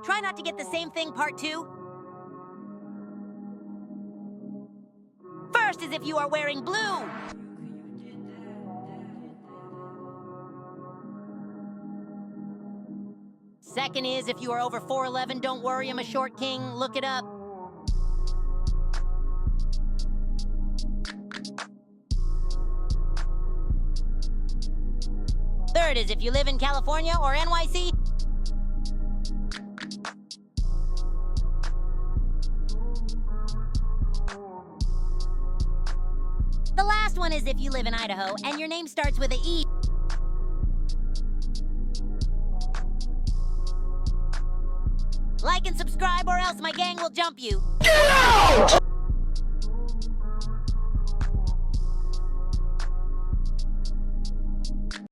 Try not to get the same thing part 2. First is if you are wearing blue. Second is if you are over 4'11", don't worry, I'm a short king. Look it up. Third is if you live in California or NYC. The last one is if you live in Idaho and your name starts with a E. Like and subscribe or else my gang will jump you. Get out!